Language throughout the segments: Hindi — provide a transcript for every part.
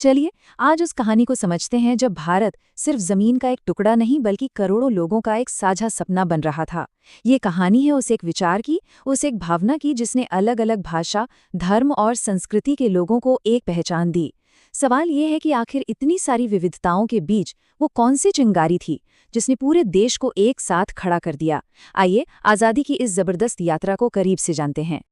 चलिए आज उस कहानी को समझते हैं जब भारत सिर्फ जमीन का एक टुकड़ा नहीं बल्कि करोड़ों लोगों का एक साझा सपना बन रहा था। ये कहानी है उस एक विचार की, उस एक भावना की जिसने अलग अलग भाषा, धर्म और संस्कृति के लोगों को एक पहचान दी। सवाल ये है कि आखिर इतनी सारी विविधताओं के बीच वो कौन सी चिंगारी थी जिसने पूरे देश को एक साथ खड़ा कर दिया। आइए आज़ादी की इस जबरदस्त यात्रा को करीब से जानते हैं।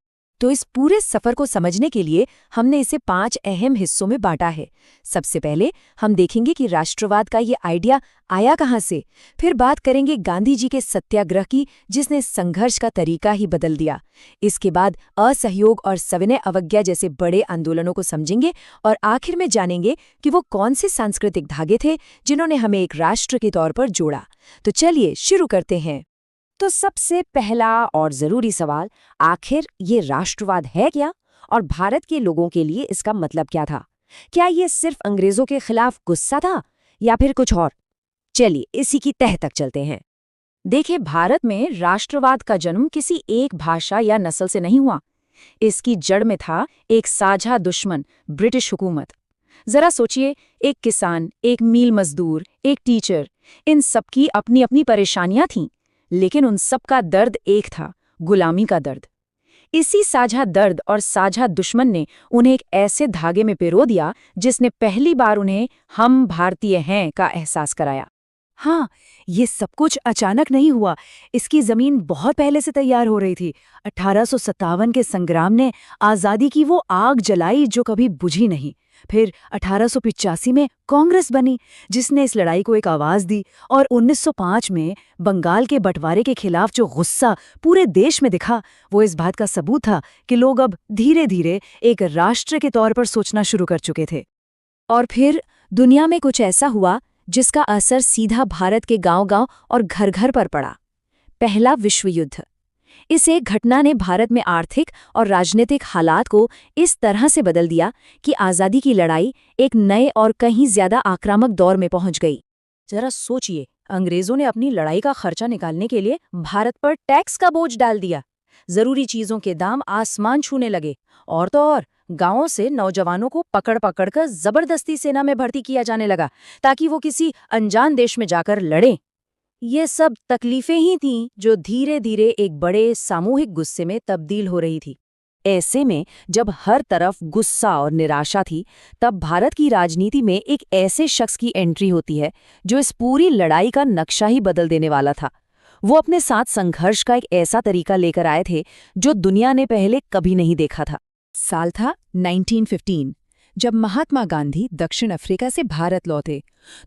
तो इस पूरे सफर को समझने के लिए हमने इसे 5 अहम हिस्सों में बांटा है। सबसे पहले हम देखेंगे कि राष्ट्रवाद का ये आइडिया आया कहाँ से। फिर बात करेंगे गांधी जी के सत्याग्रह की, जिसने संघर्ष का तरीका ही बदल दिया। इसके बाद असहयोग और सविनय अवज्ञा जैसे बड़े आंदोलनों को समझेंगे और आखिर में जानेंगे कि वो कौन से सांस्कृतिक धागे थे जिन्होंने हमें एक राष्ट्र के तौर पर जोड़ा। तो चलिए शुरू करते हैं। तो सबसे पहला और जरूरी सवाल, आखिर ये राष्ट्रवाद है क्या और भारत के लोगों के लिए इसका मतलब क्या था? क्या ये सिर्फ अंग्रेजों के खिलाफ गुस्सा था या फिर कुछ और? चलिए इसी की तह तक चलते हैं। देखिए, भारत में राष्ट्रवाद का जन्म किसी एक भाषा या नस्ल से नहीं हुआ। इसकी जड़ में था एक साझा दुश्मन, ब्रिटिश हुकूमत। जरा सोचिए, एक किसान, एक मील मजदूर, एक टीचर, इन सबकी अपनी अपनी परेशानियां थीं, लेकिन उन सब का दर्द एक था, गुलामी का दर्द। इसी साझा दर्द और साझा दुश्मन ने उन्हें एक ऐसे धागे में पिरो दिया जिसने पहली बार उन्हें हम भारतीय हैं का एहसास कराया। हाँ, ये सब कुछ अचानक नहीं हुआ। इसकी जमीन बहुत पहले से तैयार हो रही थी। 1857 के संग्राम ने आज़ादी की वो आग जलाई जो कभी बुझी नहीं। फिर 1885 में कांग्रेस बनी, जिसने इस लड़ाई को एक आवाज दी, और 1905 में बंगाल के बंटवारे के खिलाफ जो गुस्सा पूरे देश में दिखा, वो इस बात का सबूत था कि लोग अब धीरे धीरे एक राष्ट्र के तौर पर सोचना शुरू कर चुके थे। और फिर दुनिया में कुछ ऐसा हुआ जिसका असर सीधा भारत के गांव-गांव और घर-घर पर पड़ा। पहला विश्व युद्ध। इस एक घटना ने भारत में आर्थिक और राजनीतिक हालात को इस तरह से बदल दिया कि आज़ादी की लड़ाई एक नए और कहीं ज्यादा आक्रामक दौर में पहुंच गई। जरा सोचिए, अंग्रेजों ने अपनी लड़ाई का खर्चा निकालने के लिए भारत पर टैक्स का बोझ डाल दिया। जरूरी चीजों के दाम आसमान छूने लगे, और तो और गांवों से नौजवानों को पकड़ पकड़ कर जबरदस्ती सेना में भर्ती किया जाने लगा ताकि वो किसी अनजान देश में जाकर लड़ें। ये सब तकलीफें ही थीं जो धीरे धीरे एक बड़े सामूहिक गुस्से में तब्दील हो रही थी। ऐसे में जब हर तरफ गुस्सा और निराशा थी, तब भारत की राजनीति में एक ऐसे शख्स की एंट्री होती है जो इस पूरी लड़ाई का नक्शा ही बदल देने वाला था। वो अपने साथ संघर्ष का एक ऐसा तरीका लेकर आए थे जो दुनिया ने पहले कभी नहीं देखा था। साल था 1915। जब महात्मा गांधी दक्षिण अफ्रीका से भारत लौटे,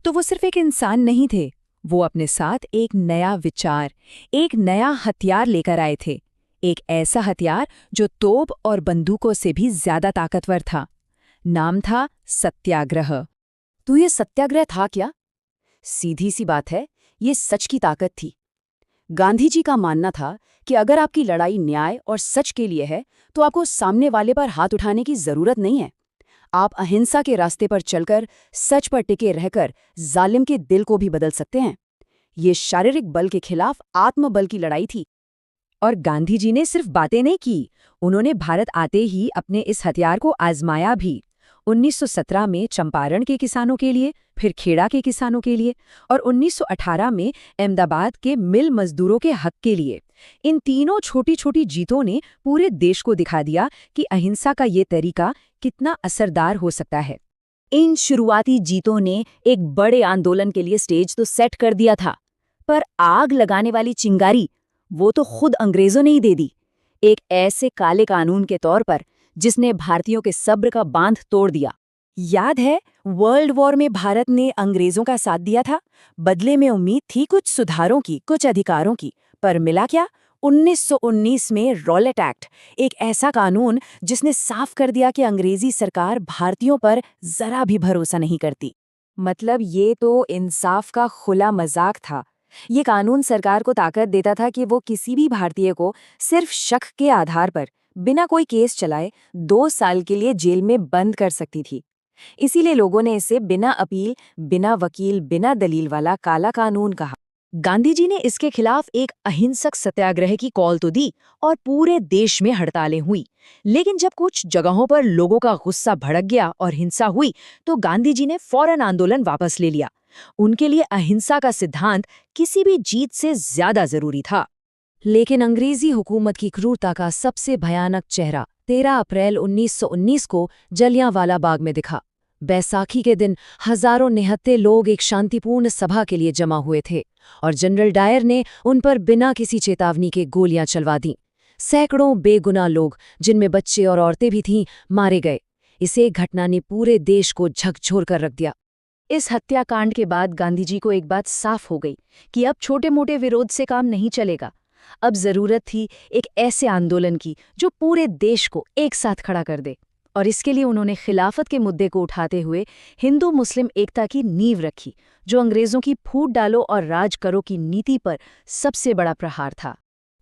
तो वो सिर्फ एक इंसान नहीं थे, वो अपने साथ एक नया विचार, एक नया हथियार लेकर आए थे। एक ऐसा हथियार जो तोप और बंदूकों से भी ज्यादा ताकतवर था। नाम था सत्याग्रह। तो ये सत्याग्रह था क्या? सीधी सी बात है, ये सच की ताकत थी। गांधी जी का मानना था कि अगर आपकी लड़ाई न्याय और सच के लिए है, तो आपको सामने वाले पर हाथ उठाने की जरूरत नहीं है। आप अहिंसा के रास्ते पर चलकर, सच पर टिके रहकर जालिम के दिल को भी बदल सकते हैं। ये शारीरिक बल के खिलाफ आत्मबल की लड़ाई थी। और गांधी जी ने सिर्फ बातें नहीं की, उन्होंने भारत आते ही अपने इस हथियार को आजमाया भी। 1917 में चंपारण के किसानों के लिए, फिर खेड़ा के किसानों के लिए, और 1918 में अहमदाबाद के मिल मजदूरों के हक के लिए। इन तीनों छोटी छोटी जीतों ने पूरे देश को दिखा दिया कि अहिंसा का ये तरीका कितना असरदार हो सकता है। इन शुरुआती जीतों ने एक बड़े आंदोलन के लिए स्टेज तो सेट कर दिया था, पर आग लगाने वाली चिंगारी वो तो खुद अंग्रेजों ने ही दे दी, एक ऐसे काले कानून के तौर पर जिसने भारतीयों के सब्र का बांध तोड़ दिया। याद है, वर्ल्ड वॉर में भारत ने अंग्रेजों का साथ दिया था। बदले में उम्मीद थी कुछ सुधारों की, कुछ अधिकारों की, पर मिला क्या? 1919 में रॉलेट एक्ट, एक ऐसा कानून जिसने साफ कर दिया कि अंग्रेजी सरकार भारतीयों पर जरा भी भरोसा नहीं करती। मतलब ये तो इंसाफ का खुला मजाक था। ये कानून सरकार को ताकत देता था कि वो किसी भी भारतीय को सिर्फ शक के आधार पर बिना कोई केस चलाए 2 साल के लिए जेल में बंद कर सकती थी। इसीलिए लोगों ने इसे बिना अपील, बिना वकील, बिना दलील वाला काला कानून कहा। गांधी जी ने इसके खिलाफ एक अहिंसक सत्याग्रह की कॉल तो दी और पूरे देश में हड़तालें हुई। लेकिन जब कुछ जगहों पर लोगों का गुस्सा भड़क गया और हिंसा हुई, तो गांधी जी ने फौरन आंदोलन वापस ले लिया। उनके लिए अहिंसा का सिद्धांत किसी भी जीत से ज्यादा जरूरी था। लेकिन अंग्रेजी हुकूमत की क्रूरता का सबसे भयानक चेहरा 13 अप्रैल 1919 को जलियांवाला बाग में दिखा। बैसाखी के दिन हजारों निहत्थे लोग एक शांतिपूर्ण सभा के लिए जमा हुए थे और जनरल डायर ने उन पर बिना किसी चेतावनी के गोलियां चलवा दीं। सैकड़ों बेगुनाह लोग, जिनमें बच्चे और औरतें भी थीं, मारे गए। इस एक घटना ने पूरे देश को झकझोर कर रख दिया। इस हत्याकांड के बाद गांधी जी को एक बात साफ हो गई कि अब छोटे-मोटे विरोध से काम नहीं चलेगा। अब जरूरत थी एक ऐसे आंदोलन की जो पूरे देश को एक साथ खड़ा कर दे। और इसके लिए उन्होंने खिलाफत के मुद्दे को उठाते हुए हिंदू मुस्लिम एकता की नींव रखी, जो अंग्रेजों की फूट डालो और राज करो की नीति पर सबसे बड़ा प्रहार था।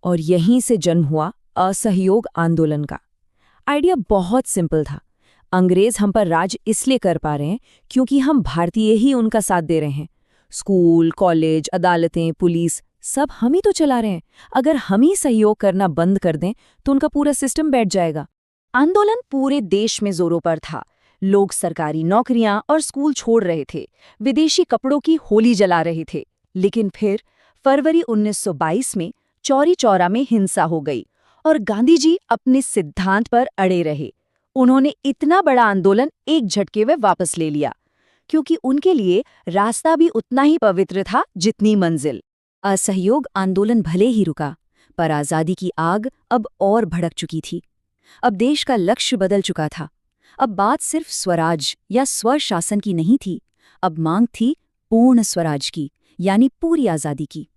और यहीं से जन्म हुआ असहयोग आंदोलन का। आइडिया बहुत सिंपल था। अंग्रेज हम पर राज इसलिए कर पा रहे हैं क्योंकि हम भारतीय ही उनका साथ दे रहे हैं। स्कूल, कॉलेज, अदालतें, पुलिस सब हम ही तो चला रहे हैं। अगर हम ही सहयोग करना बंद कर दें तो उनका पूरा सिस्टम बैठ जाएगा। आंदोलन पूरे देश में जोरों पर था। लोग सरकारी नौकरियां और स्कूल छोड़ रहे थे, विदेशी कपड़ों की होली जला रहे थे। लेकिन फिर फरवरी 1922 में चौरी चौरा में हिंसा हो गई और गांधी जी अपने सिद्धांत पर अड़े रहे। उन्होंने इतना बड़ा आंदोलन एक झटके में वापस ले लिया, क्योंकि उनके लिए रास्ता भी उतना ही पवित्र था जितनी मंजिल। असहयोग आंदोलन भले ही रुका, पर आज़ादी की आग अब और भड़क चुकी थी। अब देश का लक्ष्य बदल चुका था। अब बात सिर्फ स्वराज या स्वशासन की नहीं थी, अब मांग थी पूर्ण स्वराज की, यानी पूरी आज़ादी की।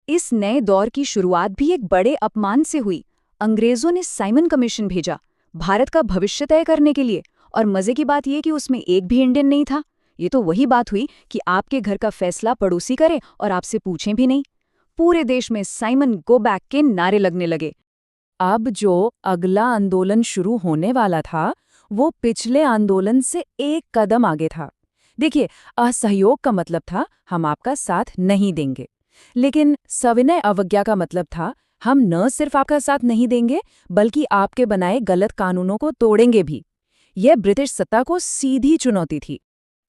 इस नए दौर की शुरुआत भी एक बड़े अपमान से हुई। अंग्रेजों ने साइमन कमीशन भेजा, भारत का भविष्य तय करने के लिए। और मजे की बात यह कि उसमें एक भी इंडियन नहीं था। ये तो वही बात हुई कि आपके घर का फैसला पड़ोसी करे और आपसे पूछें भी नहीं। पूरे देश में साइमन गो बैक के नारे लगने लगे। अब जो अगला आंदोलन शुरू होने वाला था, वो पिछले आंदोलन से एक कदम आगे था। देखिए, असहयोग का मतलब था हम आपका साथ नहीं देंगे, लेकिन सविनय अवज्ञा का मतलब था हम न सिर्फ आपका साथ नहीं देंगे, बल्कि आपके बनाए गलत कानूनों को तोड़ेंगे भी। यह ब्रिटिश सत्ता को सीधी चुनौती थी।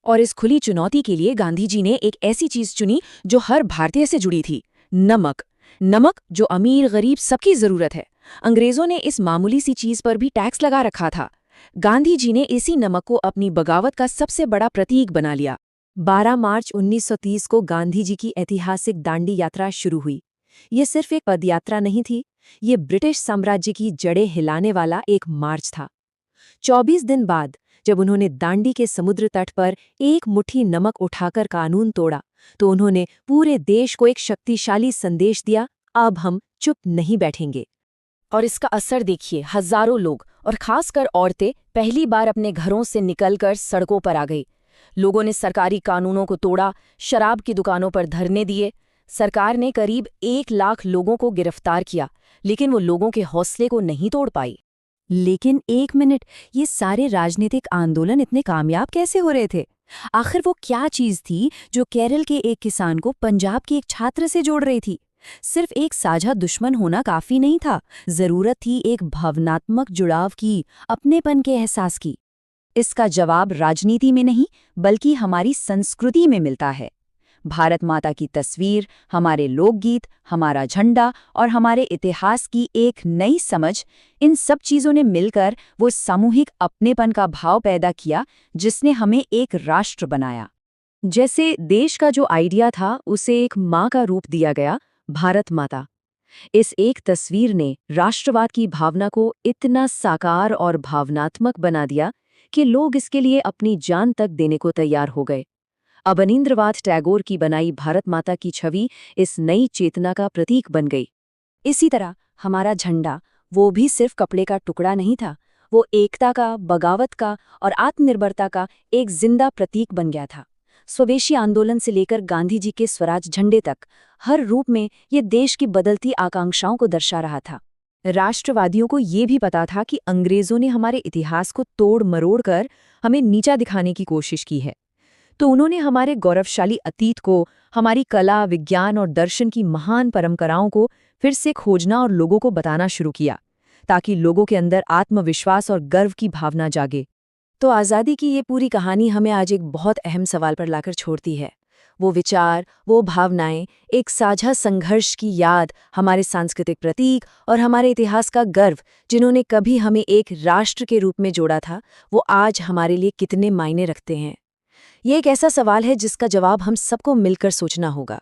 और इस खुली चुनौती के लिए गांधी जी ने एक ऐसी चीज चुनी जो हर भारतीय से जुड़ी थी, नमक। नमक जो अमीर गरीब सबकी जरूरत है। अंग्रेजों ने इस मामूली सी चीज पर भी टैक्स लगा रखा था। गांधी जी ने इसी नमक को अपनी बगावत का सबसे बड़ा प्रतीक बना लिया। 12 मार्च 1930 को गांधी जी की ऐतिहासिक दांडी यात्रा शुरू हुई। ये सिर्फ एक पदयात्रा नहीं थी, ये ब्रिटिश साम्राज्य की जड़ें हिलाने वाला एक मार्च था। 24 दिन बाद जब उन्होंने दांडी के समुद्र तट पर एक मुट्ठी नमक उठाकर कानून तोड़ा, तो उन्होंने पूरे देश को एक शक्तिशाली संदेश दिया, अब हम चुप नहीं बैठेंगे। और इसका असर देखिए, हजारों लोग और खासकर औरतें पहली बार अपने घरों से निकलकर सड़कों पर आ गई। लोगों ने सरकारी कानूनों को तोड़ा, शराब की दुकानों पर धरने दिए। सरकार ने करीब 1 लाख लोगों को गिरफ्तार किया, लेकिन वो लोगों के हौसले को नहीं तोड़ पाई। लेकिन एक मिनट, ये सारे राजनीतिक आंदोलन इतने कामयाब कैसे हो रहे थे? आखिर वो क्या चीज थी जो केरल के एक किसान को पंजाब के एक छात्र से जोड़ रही थी? सिर्फ एक साझा दुश्मन होना काफी नहीं था, जरूरत थी एक भावनात्मक जुड़ाव की, अपनेपन के एहसास की। इसका जवाब राजनीति में नहीं, बल्कि हमारी संस्कृति में मिलता है। भारत माता की तस्वीर, हमारे लोकगीत, हमारा झंडा और हमारे इतिहास की एक नई समझ, इन सब चीज़ों ने मिलकर वो सामूहिक अपनेपन का भाव पैदा किया जिसने हमें एक राष्ट्र बनाया। जैसे देश का जो आइडिया था उसे एक माँ का रूप दिया गया, भारत माता। इस एक तस्वीर ने राष्ट्रवाद की भावना को इतना साकार और भावनात्मक बना दिया कि लोग इसके लिए अपनी जान तक देने को तैयार हो गए। अवनींद्रनाथ टैगोर की बनाई भारत माता की छवि इस नई चेतना का प्रतीक बन गई। इसी तरह हमारा झंडा, वो भी सिर्फ कपड़े का टुकड़ा नहीं था, वो एकता का, बगावत का और आत्मनिर्भरता का एक जिंदा प्रतीक बन गया था। स्वदेशी आंदोलन से लेकर गांधी जी के स्वराज झंडे तक, हर रूप में ये देश की बदलती आकांक्षाओं को दर्शा रहा था। राष्ट्रवादियों को ये भी पता था कि अंग्रेजों ने हमारे इतिहास को तोड़ मरोड़ कर हमें नीचा दिखाने की कोशिश की है। तो उन्होंने हमारे गौरवशाली अतीत को, हमारी कला, विज्ञान और दर्शन की महान परंपराओं को फिर से खोजना और लोगों को बताना शुरू किया, ताकि लोगों के अंदर आत्मविश्वास और गर्व की भावना जागे। तो आज़ादी की ये पूरी कहानी हमें आज एक बहुत अहम सवाल पर लाकर छोड़ती है। वो विचार, वो भावनाएं, एक साझा संघर्ष की याद, हमारे सांस्कृतिक प्रतीक और हमारे इतिहास का गर्व, जिन्होंने कभी हमें एक राष्ट्र के रूप में जोड़ा था, वो आज हमारे लिए कितने मायने रखते हैं। ये एक ऐसा सवाल है जिसका जवाब हम सबको मिलकर सोचना होगा।